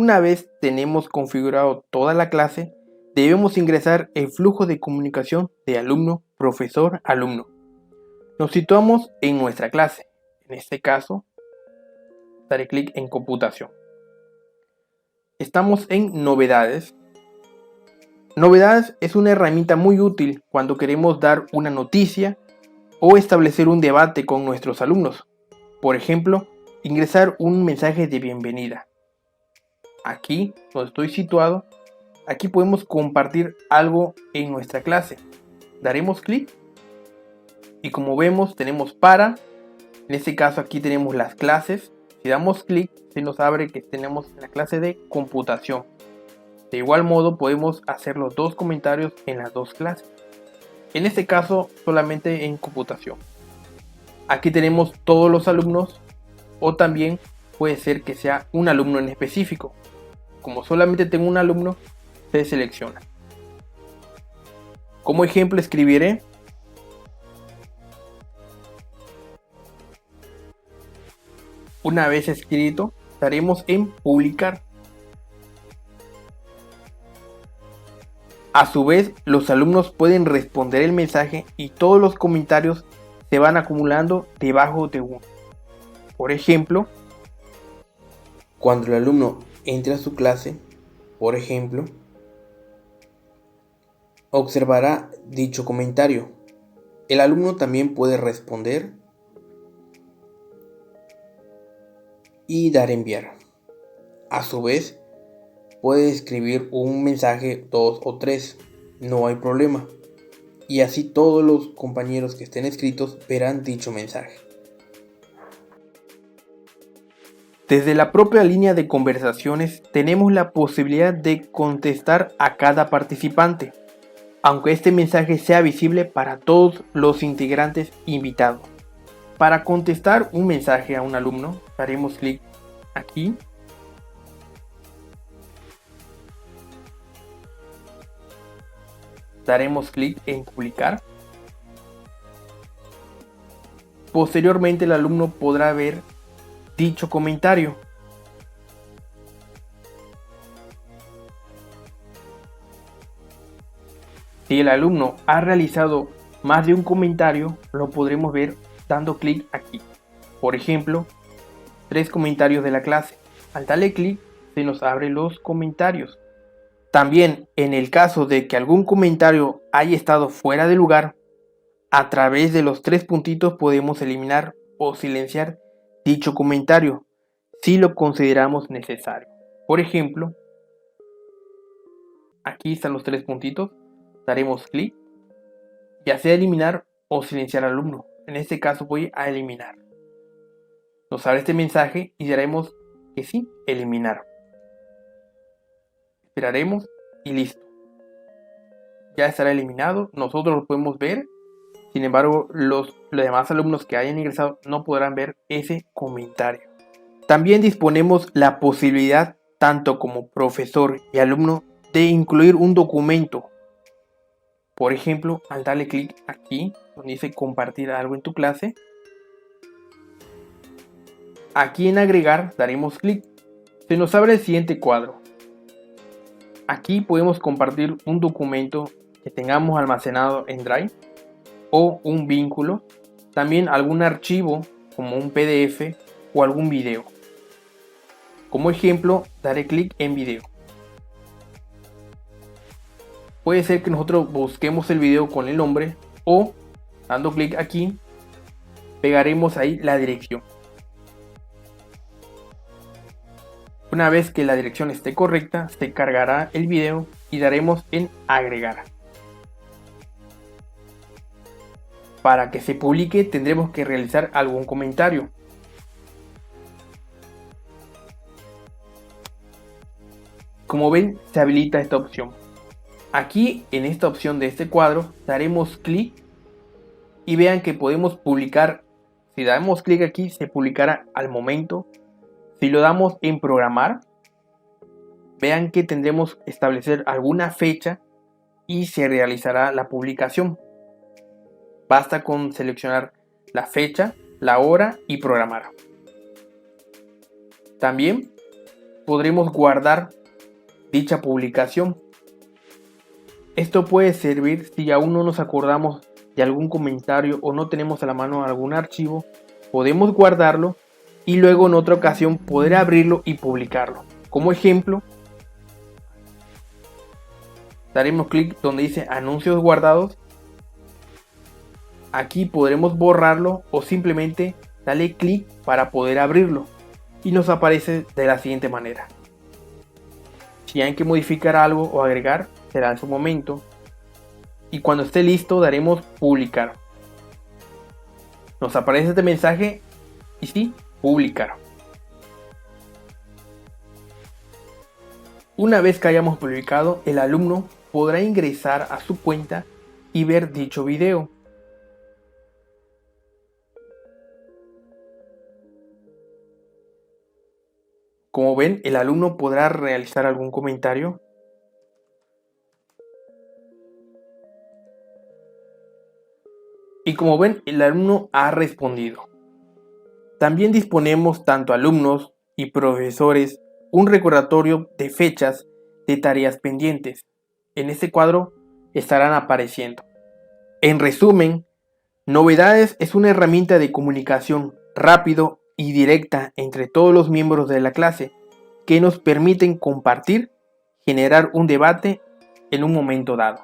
Una vez tenemos configurado toda la clase, debemos ingresar el flujo de comunicación de alumno, profesor, alumno. Nos situamos en nuestra clase. En este caso, daré clic en computación. Estamos en novedades. Novedades es una herramienta muy útil cuando queremos dar una noticia o establecer un debate con nuestros alumnos. Por ejemplo, ingresar un mensaje de bienvenida. Aquí, donde estoy situado, aquí podemos compartir algo en nuestra clase. Daremos clic y como vemos tenemos en este caso aquí tenemos las clases. Si damos clic se nos abre que tenemos la clase de computación. De igual modo podemos hacer los dos comentarios en las dos clases. En este caso solamente en computación. Aquí tenemos todos los alumnos o también puede ser que sea un alumno en específico. Como solamente tengo un alumno, se selecciona. Como ejemplo escribiré una vez escrito, daremos en publicar. A su vez, los alumnos pueden responder el mensaje y todos los comentarios se van acumulando debajo de uno. Por ejemplo, cuando el alumno entre a su clase, por ejemplo, observará dicho comentario. El alumno también puede responder y dar enviar. A su vez, puede escribir un mensaje, 2 o 3, no hay problema. Y así todos los compañeros que estén escritos verán dicho mensaje. Desde la propia línea de conversaciones tenemos la posibilidad de contestar a cada participante, aunque este mensaje sea visible para todos los integrantes invitados. Para contestar un mensaje a un alumno, daremos clic aquí. Daremos clic en publicar. Posteriormente el alumno podrá ver dicho comentario. Si el alumno ha realizado más de un comentario, lo podremos ver dando clic aquí. Por ejemplo, 3 comentarios de la clase. Al darle clic se nos abren los comentarios. También en el caso de que algún comentario haya estado fuera de lugar, a través de los 3 puntitos podemos eliminar o silenciar dicho comentario si lo consideramos necesario. Por ejemplo, aquí están los 3 puntitos, daremos clic, ya sea eliminar o silenciar al alumno. En este caso voy a eliminar. Nos abre este mensaje y daremos que sí, eliminar. Esperaremos y listo. Ya estará eliminado, nosotros lo podemos ver. Sin embargo, los demás alumnos que hayan ingresado no podrán ver ese comentario. También disponemos la posibilidad, tanto como profesor y alumno, de incluir un documento. Por ejemplo, al darle clic aquí, donde dice compartir algo en tu clase, aquí en agregar daremos clic. Se nos abre el siguiente cuadro. Aquí podemos compartir un documento que tengamos almacenado en Drive o un vínculo, también algún archivo como un PDF o algún video. Como ejemplo, daré clic en video. Puede ser que nosotros busquemos el video con el nombre o dando clic aquí pegaremos ahí la dirección. Una vez que la dirección esté correcta, se cargará el video y daremos en agregar. Para que se publique tendremos que realizar algún comentario. Como ven, se habilita esta opción. Aquí en esta opción de este cuadro daremos clic y vean que podemos publicar. Si damos clic aquí se publicará al momento. Si lo damos en programar, vean que tendremos que establecer alguna fecha y se realizará la publicación. Basta con seleccionar la fecha, la hora y programar. También podremos guardar dicha publicación. Esto puede servir si aún no nos acordamos de algún comentario o no tenemos a la mano algún archivo, podemos guardarlo y luego en otra ocasión poder abrirlo y publicarlo. Como ejemplo, daremos clic donde dice anuncios guardados. Aquí podremos borrarlo o simplemente darle clic para poder abrirlo y nos aparece de la siguiente manera. Si hay que modificar algo o agregar, será en su momento, y cuando esté listo daremos publicar. Nos aparece este mensaje y sí, publicar. Una vez que hayamos publicado, el alumno podrá ingresar a su cuenta y ver dicho video. Como ven, el alumno podrá realizar algún comentario. Y como ven, el alumno ha respondido. También disponemos tanto alumnos y profesores un recordatorio de fechas de tareas pendientes. En este cuadro estarán apareciendo. En resumen, Novedades es una herramienta de comunicación rápido y directa entre todos los miembros de la clase que nos permiten compartir, generar un debate en un momento dado.